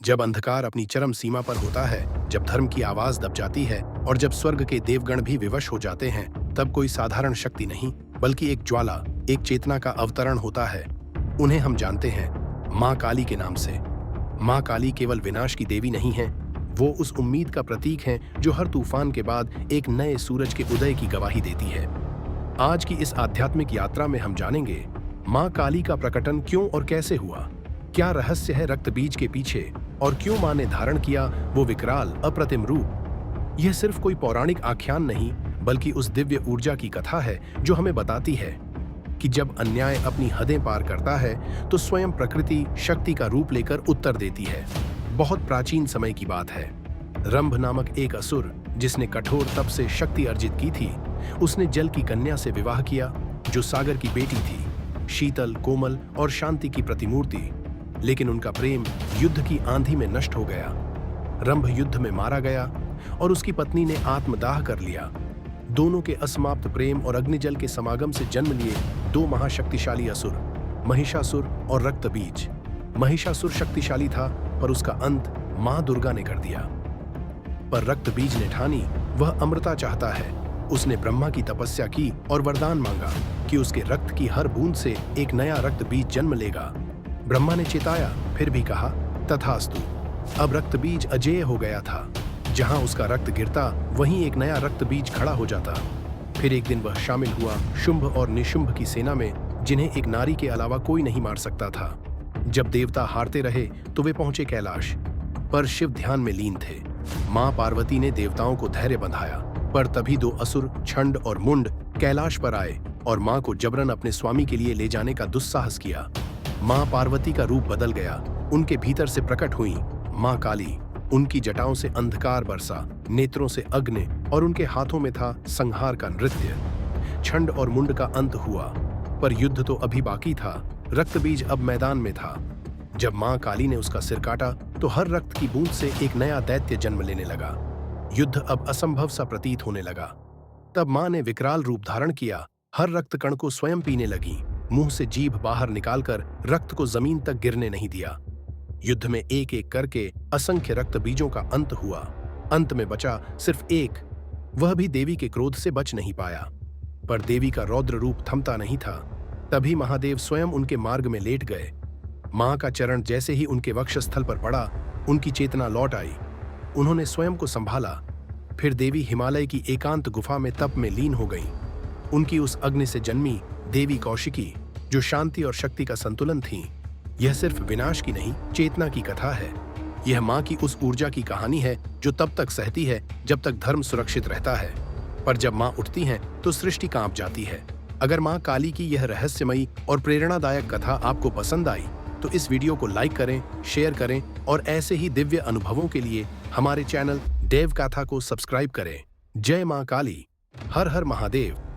जब अंधकार अपनी चरम सीमा पर होता है, जब धर्म की आवाज दब जाती है और जब स्वर्ग के देवगण भी विवश हो जाते हैं, तब कोई साधारण शक्ति नहीं बल्कि एक ज्वाला, एक चेतना का अवतरण होता है। उन्हें हम जानते हैं माँ काली के नाम से। माँ काली केवल विनाश की देवी नहीं है, वो उस उम्मीद का प्रतीक है जो हर तूफान के बाद एक नए सूरज के उदय की गवाही देती है। आज की इस आध्यात्मिक यात्रा में हम जानेंगे माँ काली का प्रकटन क्यों और कैसे हुआ, क्या रहस्य है रक्त बीज के पीछे, और क्यों माँ ने धारण किया वो विकराल अप्रतिम रूप। यह सिर्फ कोई पौराणिक आख्यान नहीं बल्कि उस दिव्य ऊर्जा की कथा है जो हमें बताती है कि जब अन्याय अपनी हदें पार करता है तो स्वयं प्रकृति शक्ति का रूप लेकर उत्तर देती है। बहुत प्राचीन समय की बात है। रंभ नामक एक असुर जिसने कठोर तप से शक्ति अर्जित की थी, उसने जल की कन्या से विवाह किया जो सागर की बेटी थी, शीतल, कोमल और शांति की प्रतिमूर्ति। लेकिन उनका प्रेम युद्ध की आंधी में नष्ट हो गया। रंभ युद्ध में मारा गया और उसकी पत्नी ने आत्मदाह कर लिया। दोनों के असमाप्त प्रेम और अग्निजल के समागम से जन्म लिए दो महाशक्तिशाली असुर, महिषासुर और रक्तबीज। महिषासुर शक्तिशाली था पर उसका अंत मां दुर्गा ने कर दिया। पर रक्तबीज ने ठानी वह अमृता चाहता है। उसने ब्रह्मा की तपस्या की और वरदान मांगा कि उसके रक्त की हर बूंद से एक नया रक्तबीज जन्म लेगा। ब्रह्मा ने चेताया, फिर भी कहा तथास्तु। अब रक्तबीज अजेय हो गया था। जहां उसका रक्त गिरता वहीं एक नया रक्तबीज खड़ा हो जाता। फिर एक दिन वह शामिल हुआ शुंभ और निशुंभ की सेना में, जिन्हें एक नारी के अलावा कोई नहीं मार सकता था। जब देवता हारते रहे तो वे पहुंचे कैलाश, पर शिव ध्यान में लीन थे। मां पार्वती ने देवताओं को धैर्य बंधाया, पर तभी दो असुर छंड और मुंड कैलाश पर आए और मां को जबरन अपने स्वामी के लिए ले जाने का दुस्साहस किया। मां पार्वती का रूप बदल गया। उनके भीतर से प्रकट हुई मां काली। उनकी जटाओं से अंधकार बरसा, नेत्रों से अग्नि और उनके हाथों में था संहार का नृत्य। छंड और मुंड का अंत हुआ, पर युद्ध तो अभी बाकी था। रक्तबीज अब मैदान में था। जब मां काली ने उसका सिर काटा तो हर रक्त की बूंद से एक नया दैत्य जन्म लेने लगा। युद्ध अब असंभव सा प्रतीत होने लगा। तब मां ने विकराल रूप धारण किया, हर रक्त कण को स्वयं पीने लगी, मुंह से जीभ बाहर निकालकर रक्त को जमीन तक गिरने नहीं दिया। युद्ध में एक एक करके असंख्य रक्त बीजों का अंत हुआ। अंत में बचा सिर्फ एक, वह भी देवी के क्रोध से बच नहीं पाया। पर देवी का रौद्र रूप थमता नहीं था। तभी महादेव स्वयं उनके मार्ग में लेट गए। मां का चरण जैसे ही उनके वक्षस्थल पर पड़ा, उनकी चेतना लौट आई। उन्होंने स्वयं को संभाला। फिर देवी हिमालय की एकांत गुफा में तप में लीन हो गईं। उनकी उस अग्नि से जन्मी देवी कौशिकी, जो शांति और शक्ति का संतुलन थी। यह सिर्फ विनाश की नहीं, चेतना की कथा है। यह मां की उस ऊर्जा की कहानी है जो तब तक सहती है जब तक धर्म सुरक्षित रहता है, पर जब मां उठती हैं तो सृष्टि कांप जाती है। अगर मां काली की यह रहस्यमयी और प्रेरणादायक कथा आपको पसंद आई तो इस वीडियो को लाइक करें, शेयर करें और ऐसे ही दिव्य अनुभवों के लिए हमारे चैनल देव गाथा को सब्सक्राइब करें। जय मां काली। हर हर महादेव।